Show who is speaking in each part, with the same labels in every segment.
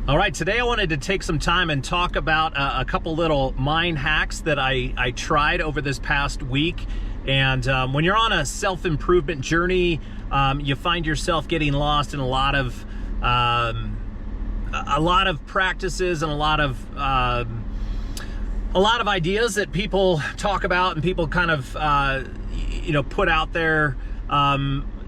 Speaker 1: All right, today I wanted to take some time and talk about a couple little mind hacks that I tried over this past week. And when you're on a self-improvement journey, you find yourself getting lost in a lot of practices and a lot of ideas that people talk about and people kind of put out there.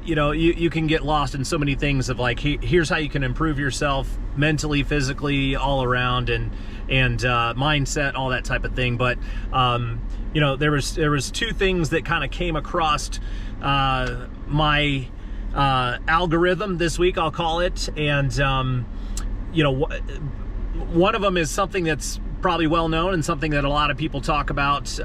Speaker 1: You can get lost in so many things of like, here's how you can improve yourself mentally, physically, all around, and mindset, all that type of thing. But there was two things that kind of came across my algorithm this week, I'll call it, and one of them is something that's probably well known and something that a lot of people talk about,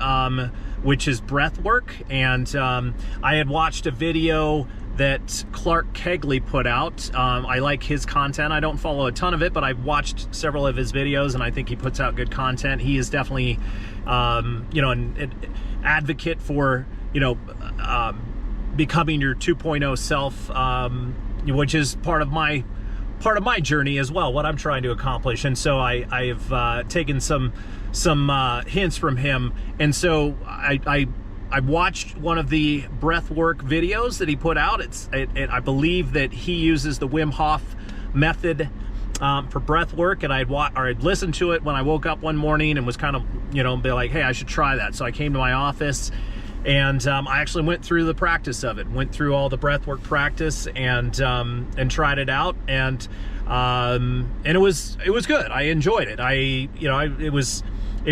Speaker 1: which is breath work. And I had watched a video that Clark Kegley put out. I like his content. I don't follow a ton of it, but I've watched several of his videos and I think he puts out good content. He is definitely, an advocate for, becoming your 2.0 self, which is part of my journey as well, what I'm trying to accomplish. And so I've taken some hints from him. And so I watched one of the breathwork videos that he put out. I believe that he uses the Wim Hof method for breath work, and I'd listened to it when I woke up one morning and was kind of, be like, hey, I should try that. So I came to my office and I actually went through the practice of it, went through all the breathwork practice and tried it out, and it was good. I enjoyed it. It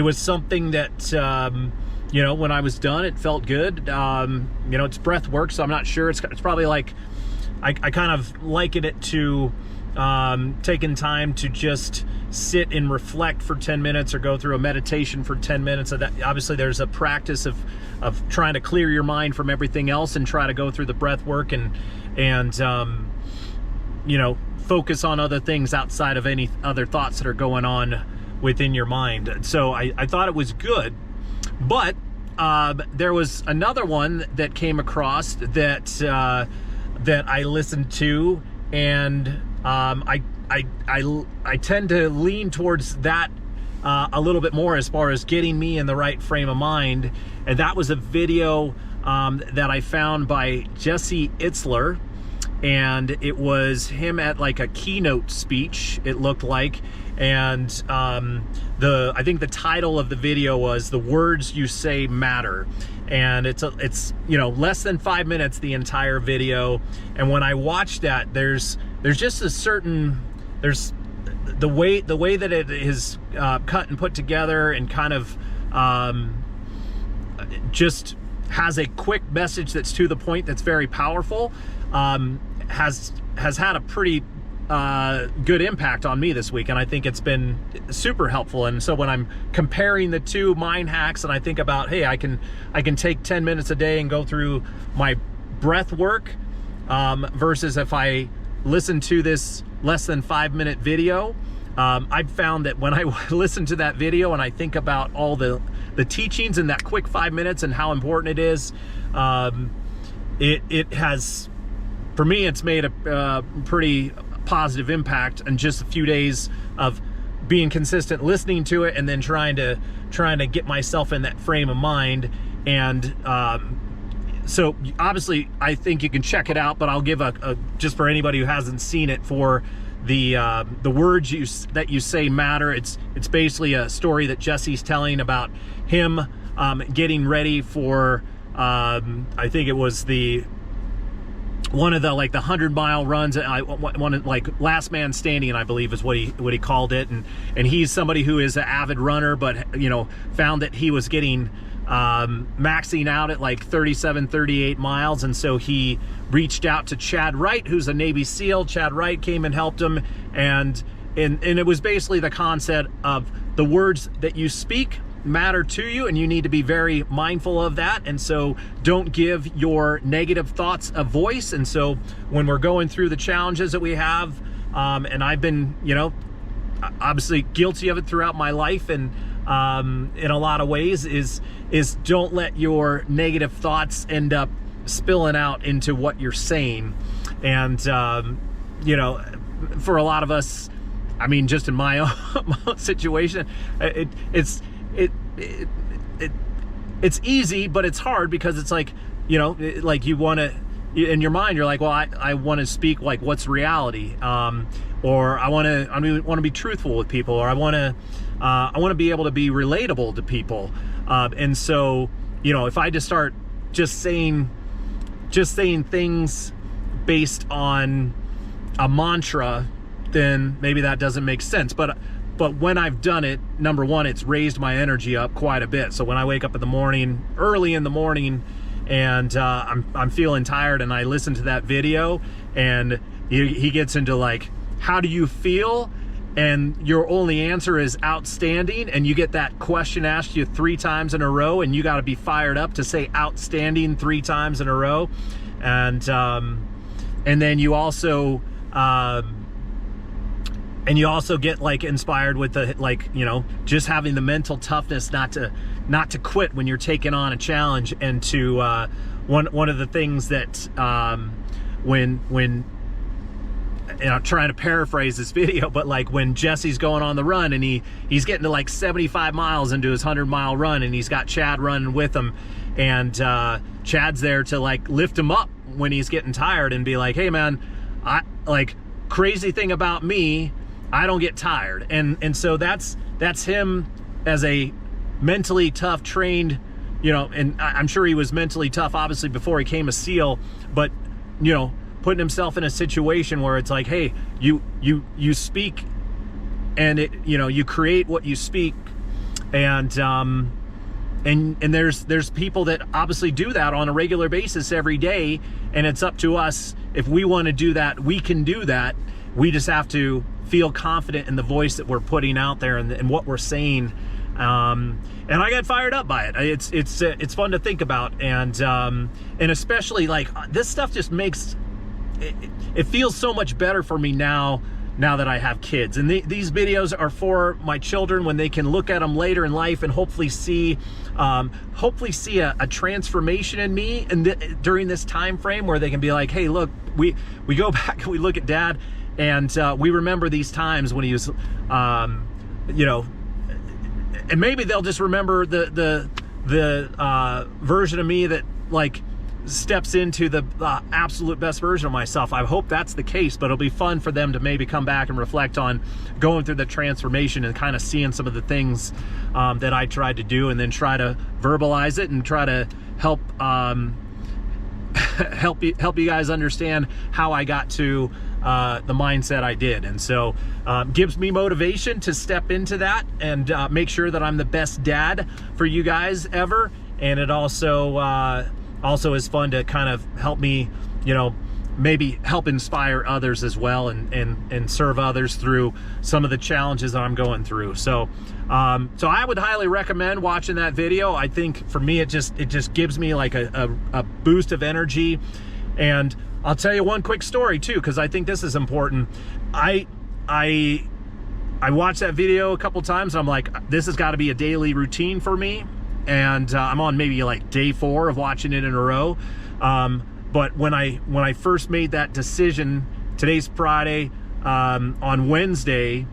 Speaker 1: was something that, when I was done, it felt good. It's breath work, so I'm not sure. It's probably like, I kind of liken it to taking time to just sit and reflect for 10 minutes or go through a meditation for 10 minutes. So that, obviously there's a practice of trying to clear your mind from everything else and try to go through the breath work and focus on other things outside of any other thoughts that are going on within your mind. So I thought it was good. But there was another one that came across that I listened to, and I tend to lean towards that a little bit more as far as getting me in the right frame of mind. And that was a video that I found by Jesse Itzler, and it was him at like a keynote speech, it looked like. And I think the title of the video was "The Words You Say Matter," and it's less than 5 minutes, the entire video. And when I watched that, there's just a certain, there's the way that it is cut and put together, and kind of just has a quick message that's to the point, that's very powerful. Has had a pretty good impact on me this week, and I think it's been super helpful. And so when I'm comparing the two mind hacks, and I think about, hey, I can take 10 minutes a day and go through my breath work, versus if I listen to this less than 5 minute video, I've found that when I listen to that video and I think about all the teachings in that quick 5 minutes and how important it is, it has, for me, it's made a pretty positive impact in just a few days of being consistent, listening to it, and then trying to get myself in that frame of mind. And so obviously I think you can check it out, but I'll give a just for anybody who hasn't seen it, for the words that you say matter. It's basically a story that Jesse's telling about him getting ready for I think it was one of the 100-mile runs. One like last man standing, I believe is what he called it. And he's somebody who is an avid runner, but found that he was getting maxing out at like 37, 38 miles. And so he reached out to Chad Wright, who's a Navy SEAL. Chad Wright came and helped him. And it was basically the concept of the words that you speak matter to you, and you need to be very mindful of that. And so don't give your negative thoughts a voice. And so when we're going through the challenges that we have, and I've been, obviously guilty of it throughout my life, and in a lot of ways, is don't let your negative thoughts end up spilling out into what you're saying. And for a lot of us, I mean, just in my own situation, it's easy, but it's hard because it's like, you know, like you want to, in your mind, you're like, well, I want to speak like what's reality, or I want to be truthful with people, or I want to be able to be relatable to people, and so, you know, if I just start just saying things based on a mantra, then maybe that doesn't make sense. But when I've done it, number one, it's raised my energy up quite a bit. So when I wake up in the morning, early in the morning, and I'm feeling tired, and I listen to that video, and he gets into like, how do you feel? And your only answer is outstanding, and you get that question asked you 3 times in a row, and you got to be fired up to say outstanding 3 times in a row, and then you also get like inspired with the, like, you know, just having the mental toughness not to quit when you're taking on a challenge, and to one of the things that when you know, trying to paraphrase this video, but like when Jesse's going on the run and he's getting to like 75 miles into his 100-mile run, and he's got Chad running with him, and Chad's there to like lift him up when he's getting tired and be like, hey man, crazy thing about me, I don't get tired. And so that's him as a mentally tough, trained, you know, and I'm sure he was mentally tough obviously before he became a SEAL, but, you know, putting himself in a situation where it's like, hey, you speak, and it, you know, you create what you speak, and there's people that obviously do that on a regular basis every day, and it's up to us. If we want to do that, we can do that. We just have to feel confident in the voice that we're putting out there, and what we're saying. And I got fired up by it. It's fun to think about, and especially like this stuff just makes it feels so much better for me now that I have kids. And these videos are for my children when they can look at them later in life and hopefully see a transformation in me during this time frame, where they can be like, hey, look, we go back and we look at Dad, and we remember these times when he was, you know, and maybe they'll just remember the version of me that like steps into the absolute best version of myself. I hope that's the case, but it'll be fun for them to maybe come back and reflect on going through the transformation and kind of seeing some of the things that I tried to do, and then try to verbalize it and try to help help you guys understand how I got to the mindset I did. And so gives me motivation to step into that and make sure that I'm the best dad for you guys ever. And it also is fun to kind of help me, you know, maybe help inspire others as well, and serve others through some of the challenges that I'm going through. So I would highly recommend watching that video. I think for me, it just gives me like a boost of energy. And I'll tell you one quick story too, because I think this is important. I watched that video a couple times, and I'm like, this has got to be a daily routine for me. And I'm on maybe like day 4 of watching it in a row. But when I first made that decision, today's Friday, on Wednesday,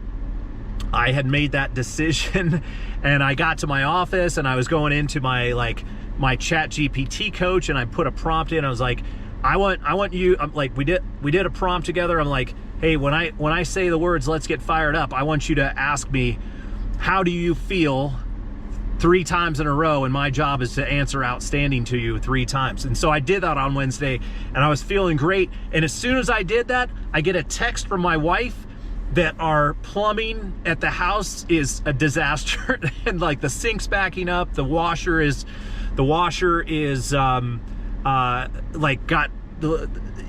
Speaker 1: I had made that decision, and I got to my office, and I was going into my ChatGPT coach, and I put a prompt in. I was like, I want you, I'm like, we did a prompt together. I'm like, hey, when I say the words, let's get fired up, I want you to ask me, how do you feel 3 times in a row, and my job is to answer outstanding to you 3 times. And so I did that on Wednesday, and I was feeling great. And as soon as I did that, I get a text from my wife that our plumbing at the house is a disaster. And like the sink's backing up, the washer is like got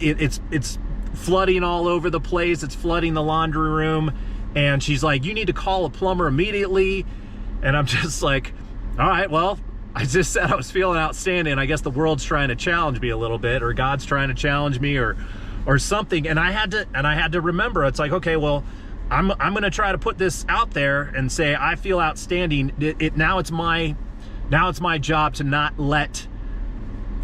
Speaker 1: it's flooding all over the place. It's flooding the laundry room, and she's like, you need to call a plumber immediately. And I'm just like, all right, well, I just said I was feeling outstanding. I guess the world's trying to challenge me a little bit, or God's trying to challenge me, or something. And I had to remember, it's like, okay, well, I'm going to try to put this out there and say, I feel outstanding. Now it's my job to not let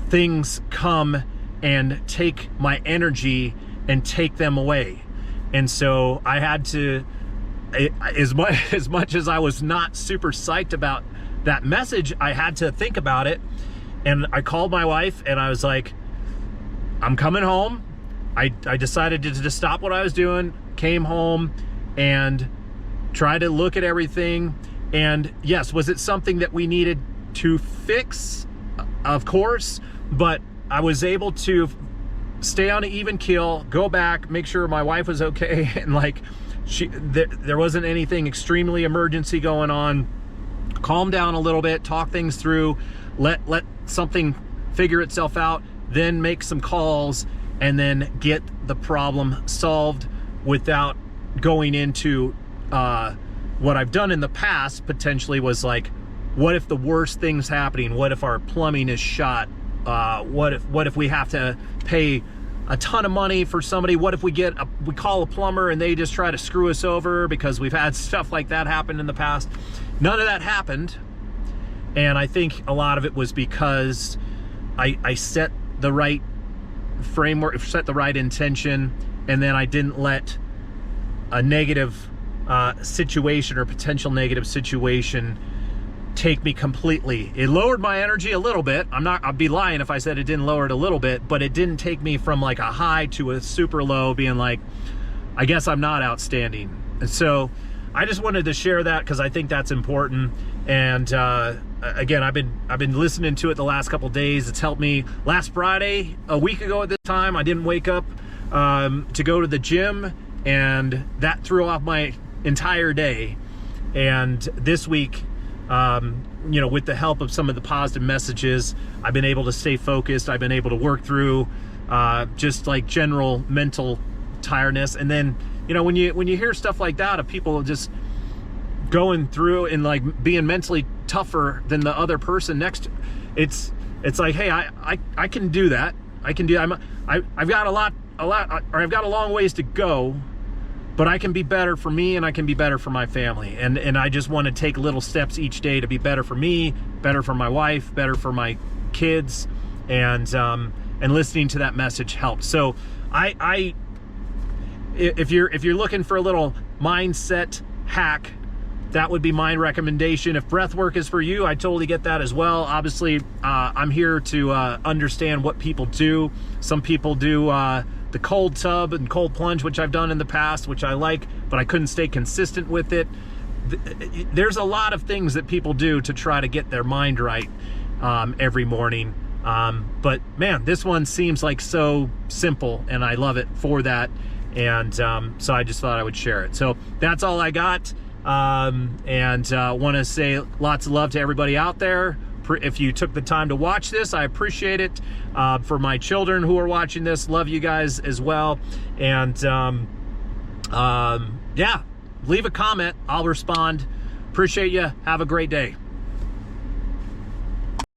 Speaker 1: things come and take my energy and take them away. And so I had to as much as I was not super psyched about that message, I had to think about it. And I called my wife and I was like, I'm coming home. I decided to just stop what I was doing, came home and tried to look at everything. And yes, was it something that we needed to fix? Of course, but I was able to stay on an even keel, go back, make sure my wife was okay, and like there wasn't anything extremely emergency going on. Calm down a little bit, talk things through, let something figure itself out, then make some calls, and then get the problem solved without going into what I've done in the past. Potentially was like, what if the worst thing's happening? What if our plumbing is shot? What if we have to pay a ton of money for somebody? What if we call a plumber and they just try to screw us over? Because we've had stuff like that happen in the past. None of that happened. And I think a lot of it was because I set the right framework, set the right intention, and then I didn't let a negative situation or potential negative situation take me completely. It lowered my energy a little bit. I'd be lying if I said it didn't lower it a little bit, but it didn't take me from like a high to a super low, being like, I guess I'm not outstanding. And so I just wanted to share that because I think that's important. And again, I've been listening to it the last couple days. It's helped me. Last Friday, a week ago at this time, I didn't wake up to go to the gym, and that threw off my entire day. And this week, you know, with the help of some of the positive messages, I've been able to stay focused. I've been able to work through just like general mental tiredness. And then, you know, when you hear stuff like that of people just going through and like being mentally tougher than the other person next, it's like, hey, I can do that. I can do. I've got I've got a long ways to go, but I can be better for me and I can be better for my family. And I just want to take little steps each day to be better for me, better for my wife, better for my kids. And listening to that message helped. So if you're looking for a little mindset hack, that would be my recommendation. If breath work is for you, I totally get that as well. Obviously, I'm here to understand what people do. Some people do the cold tub and cold plunge, which I've done in the past, which I like, but I couldn't stay consistent with it. There's a lot of things that people do to try to get their mind right every morning. But man, this one seems like so simple, and I love it for that. And so I just thought I would share it. So that's all I got. And want to say lots of love to everybody out there. If you took the time to watch this, I appreciate it. For my children who are watching this, love you guys as well. And yeah, leave a comment. I'll respond. Appreciate you. Have a great day.